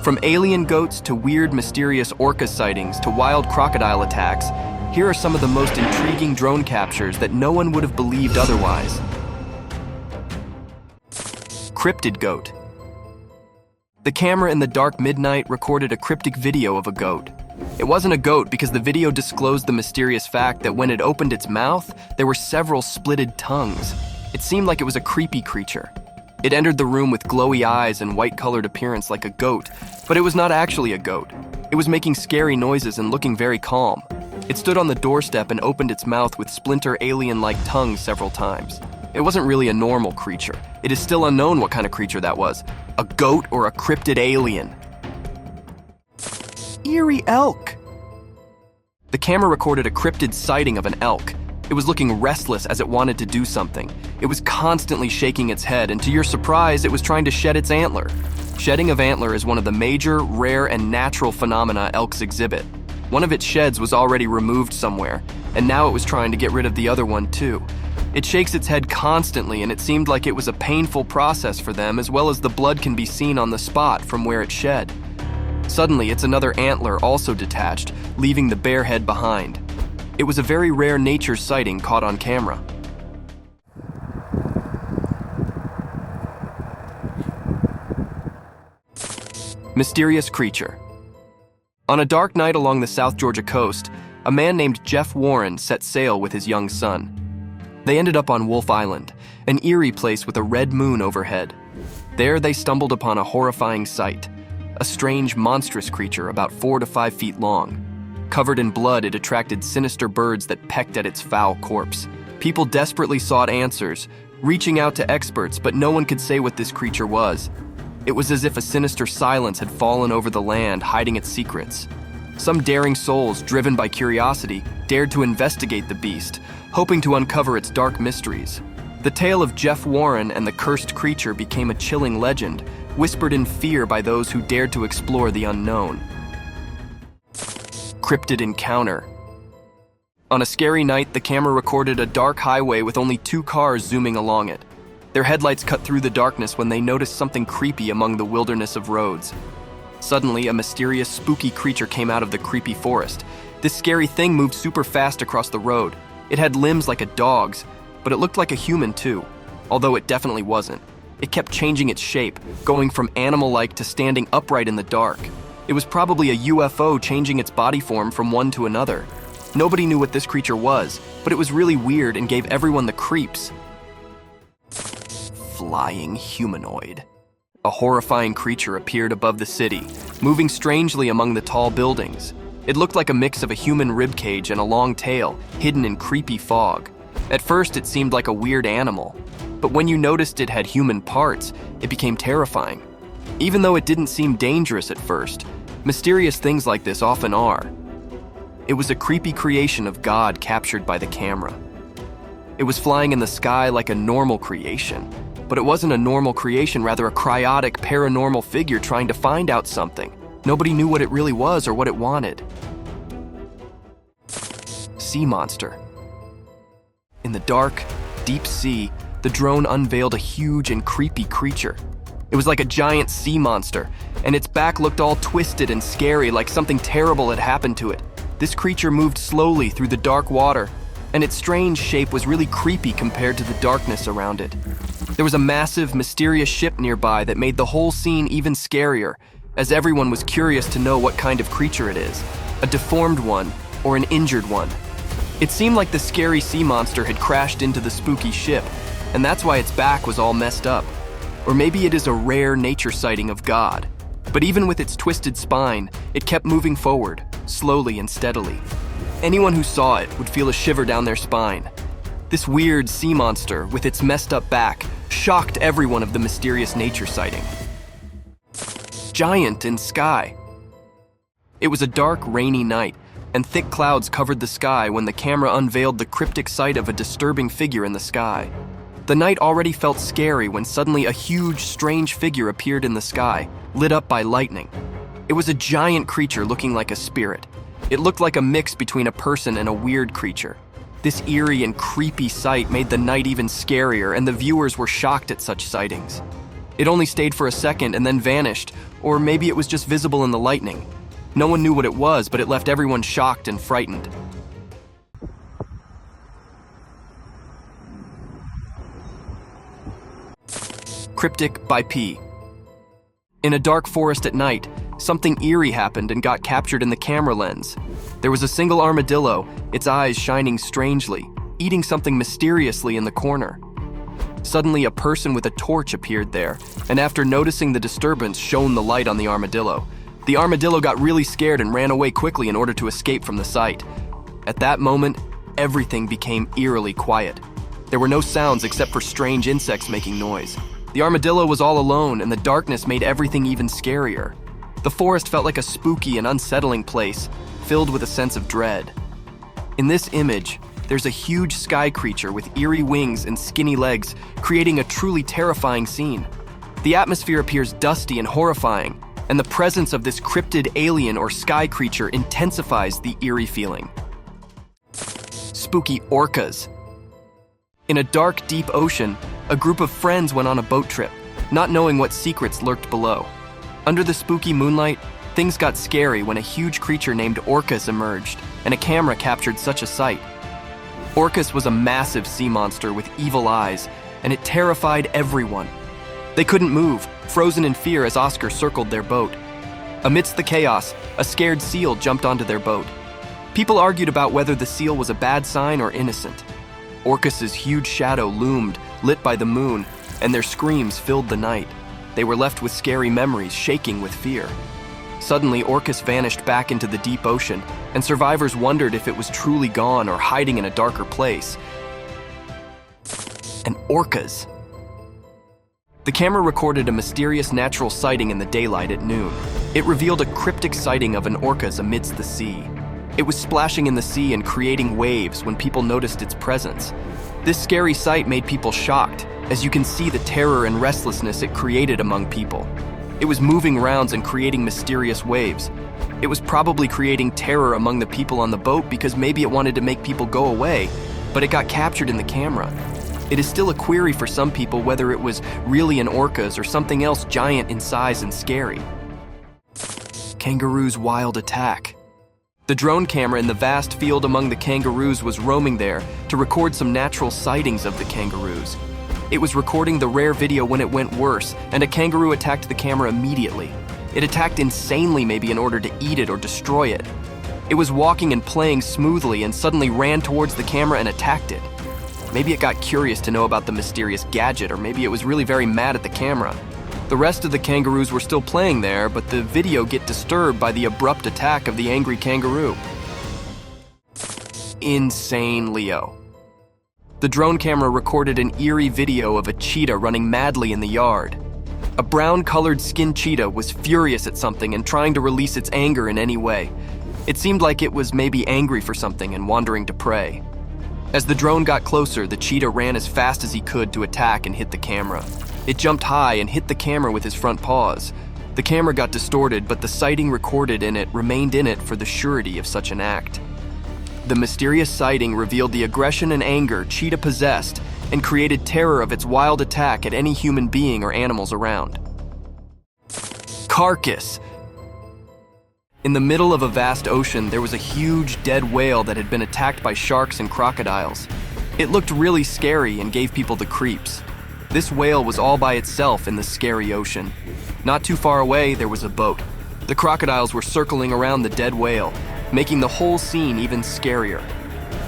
From alien goats to weird, mysterious orca sightings to wild crocodile attacks, here are some of the most intriguing drone captures that no one would have believed otherwise. Cryptid goat. The camera in the dark midnight recorded a cryptic video of a goat. It wasn't a goat because the video disclosed the mysterious fact that when it opened its mouth, there were several splitted tongues. It seemed like it was a creepy creature. It entered the room with glowy eyes and white-colored appearance like a goat, but it was not actually a goat. It was making scary noises and looking very calm. It stood on the doorstep and opened its mouth with splinter alien-like tongues several times. It wasn't really a normal creature. It is still unknown what kind of creature that was. A goat or a cryptid alien. Eerie elk. The camera recorded a cryptid sighting of an elk. It was looking restless as it wanted to do something. It was constantly shaking its head, and to your surprise, it was trying to shed its antler. Shedding of antler is one of the major, rare, and natural phenomena elks exhibit. One of its sheds was already removed somewhere, and now it was trying to get rid of the other one too. It shakes its head constantly, and it seemed like it was a painful process for them, as well as the blood can be seen on the spot from where it shed. Suddenly, its another antler also detached, leaving the bare head behind. It was a very rare nature sighting caught on camera. Mysterious creature. On a dark night along the South Georgia coast, a man named Jeff Warren set sail with his young son. They ended up on Wolf Island, an eerie place with a red moon overhead. There they stumbled upon a horrifying sight, a strange, monstrous creature about 4 to 5 feet long. Covered in blood, it attracted sinister birds that pecked at its foul corpse. People desperately sought answers, reaching out to experts, but no one could say what this creature was. It was as if a sinister silence had fallen over the land, hiding its secrets. Some daring souls, driven by curiosity, dared to investigate the beast, hoping to uncover its dark mysteries. The tale of Jeff Warren and the cursed creature became a chilling legend, whispered in fear by those who dared to explore the unknown. Cryptid encounter. On a scary night, the camera recorded a dark highway with only 2 cars zooming along it. Their headlights cut through the darkness when they noticed something creepy among the wilderness of roads. Suddenly, a mysterious, spooky creature came out of the creepy forest. This scary thing moved super fast across the road. It had limbs like a dog's, but it looked like a human too, although it definitely wasn't. It kept changing its shape, going from animal-like to standing upright in the dark. It was probably a UFO changing its body form from one to another. Nobody knew what this creature was, but it was really weird and gave everyone the creeps. Flying humanoid. A horrifying creature appeared above the city, moving strangely among the tall buildings. It looked like a mix of a human ribcage and a long tail, hidden in creepy fog. At first, it seemed like a weird animal, but when you noticed it had human parts, it became terrifying. Even though it didn't seem dangerous at first, mysterious things like this often are. It was a creepy creation of God captured by the camera. It was flying in the sky like a normal creation, but it wasn't a normal creation, rather a cryotic, paranormal figure trying to find out something. Nobody knew what it really was or what it wanted. Sea monster. In the dark, deep sea, the drone unveiled a huge and creepy creature. It was like a giant sea monster, and its back looked all twisted and scary, like something terrible had happened to it. This creature moved slowly through the dark water, and its strange shape was really creepy compared to the darkness around it. There was a massive, mysterious ship nearby that made the whole scene even scarier, as everyone was curious to know what kind of creature it is, a deformed one or an injured one. It seemed like the scary sea monster had crashed into the spooky ship, and that's why its back was all messed up. Or maybe it is a rare nature sighting of God. But even with its twisted spine, it kept moving forward, slowly and steadily. Anyone who saw it would feel a shiver down their spine. This weird sea monster, with its messed up back, shocked everyone of the mysterious nature sighting. Giant in sky. It was a dark, rainy night, and thick clouds covered the sky when the camera unveiled the cryptic sight of a disturbing figure in the sky. The night already felt scary when suddenly a huge, strange figure appeared in the sky, lit up by lightning. It was a giant creature looking like a spirit. It looked like a mix between a person and a weird creature. This eerie and creepy sight made the night even scarier, and the viewers were shocked at such sightings. It only stayed for a second and then vanished, or maybe it was just visible in the lightning. No one knew what it was, but it left everyone shocked and frightened. Cryptic by P. In a dark forest at night, something eerie happened and got captured in the camera lens. There was a single armadillo, its eyes shining strangely, eating something mysteriously in the corner. Suddenly, a person with a torch appeared there, and after noticing the disturbance, shone the light on the armadillo. The armadillo got really scared and ran away quickly in order to escape from the sight. At that moment, everything became eerily quiet. There were no sounds except for strange insects making noise. The armadillo was all alone, and the darkness made everything even scarier. The forest felt like a spooky and unsettling place, filled with a sense of dread. In this image, there's a huge sky creature with eerie wings and skinny legs, creating a truly terrifying scene. The atmosphere appears dusty and horrifying, and the presence of this cryptid alien or sky creature intensifies the eerie feeling. Spooky orcas. In a dark, deep ocean, a group of friends went on a boat trip, not knowing what secrets lurked below. Under the spooky moonlight, things got scary when a huge creature named Orcas emerged, and a camera captured such a sight. Orcas was a massive sea monster with evil eyes, and it terrified everyone. They couldn't move, frozen in fear as Oscar circled their boat. Amidst the chaos, a scared seal jumped onto their boat. People argued about whether the seal was a bad sign or innocent. Orcas's huge shadow loomed, lit by the moon, and their screams filled the night. They were left with scary memories, shaking with fear. Suddenly, Orcas vanished back into the deep ocean, and survivors wondered if it was truly gone or hiding in a darker place. And orcas. The camera recorded a mysterious natural sighting in the daylight at noon. It revealed a cryptic sighting of an orcas amidst the sea. It was splashing in the sea and creating waves when people noticed its presence. This scary sight made people shocked, as you can see the terror and restlessness it created among people. It was moving rounds and creating mysterious waves. It was probably creating terror among the people on the boat because maybe it wanted to make people go away, but it got captured in the camera. It is still a query for some people whether it was really an orcas or something else giant in size and scary. Kangaroo's wild attack. The drone camera in the vast field among the kangaroos was roaming there to record some natural sightings of the kangaroos. It was recording the rare video when it went worse, and a kangaroo attacked the camera immediately. It attacked insanely, maybe in order to eat it or destroy it. It was walking and playing smoothly and suddenly ran towards the camera and attacked it. Maybe it got curious to know about the mysterious gadget, or maybe it was really very mad at the camera. The rest of the kangaroos were still playing there, but the video got disturbed by the abrupt attack of the angry kangaroo. Insane Leo. The drone camera recorded an eerie video of a cheetah running madly in the yard. A brown-colored skinned cheetah was furious at something and trying to release its anger in any way. It seemed like it was maybe angry for something and wandering to prey. As the drone got closer, the cheetah ran as fast as he could to attack and hit the camera. It jumped high and hit the camera with his front paws. The camera got distorted, but the sighting recorded in it remained in it for the surety of such an act. The mysterious sighting revealed the aggression and anger cheetah possessed and created terror of its wild attack at any human being or animals around. Carcass. In the middle of a vast ocean, there was a huge dead whale that had been attacked by sharks and crocodiles. It looked really scary and gave people the creeps. This whale was all by itself in the scary ocean. Not too far away, there was a boat. The crocodiles were circling around the dead whale, making the whole scene even scarier.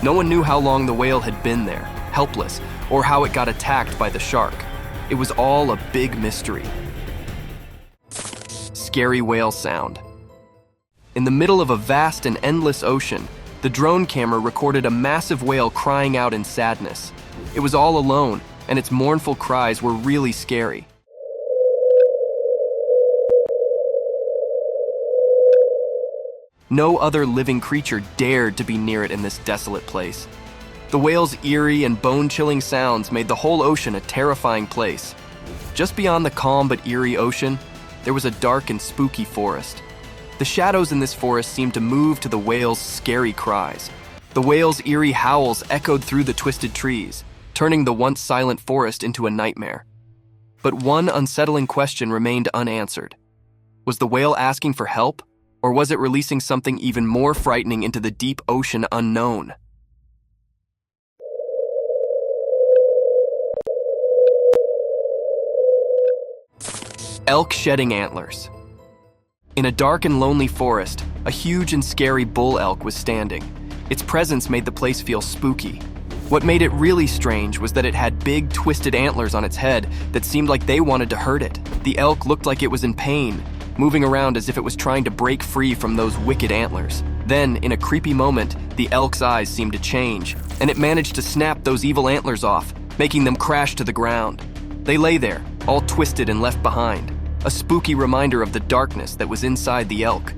No one knew how long the whale had been there, helpless, or how it got attacked by the shark. It was all a big mystery. Scary whale sound. In the middle of a vast and endless ocean, the drone camera recorded a massive whale crying out in sadness. It was all alone, and its mournful cries were really scary. No other living creature dared to be near it in this desolate place. The whale's eerie and bone-chilling sounds made the whole ocean a terrifying place. Just beyond the calm but eerie ocean, there was a dark and spooky forest. The shadows in this forest seemed to move to the whale's scary cries. The whale's eerie howls echoed through the twisted trees, turning the once silent forest into a nightmare. But one unsettling question remained unanswered. Was the whale asking for help, or was it releasing something even more frightening into the deep ocean unknown? Elk shedding antlers. In a dark and lonely forest, a huge and scary bull elk was standing. Its presence made the place feel spooky. What made it really strange was that it had big, twisted antlers on its head that seemed like they wanted to hurt it. The elk looked like it was in pain, moving around as if it was trying to break free from those wicked antlers. Then, in a creepy moment, the elk's eyes seemed to change, and it managed to snap those evil antlers off, making them crash to the ground. They lay there, all twisted and left behind, a spooky reminder of the darkness that was inside the elk.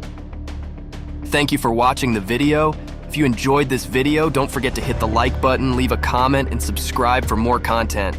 Thank you for watching the video. If you enjoyed this video, don't forget to hit the like button, leave a comment, and subscribe for more content.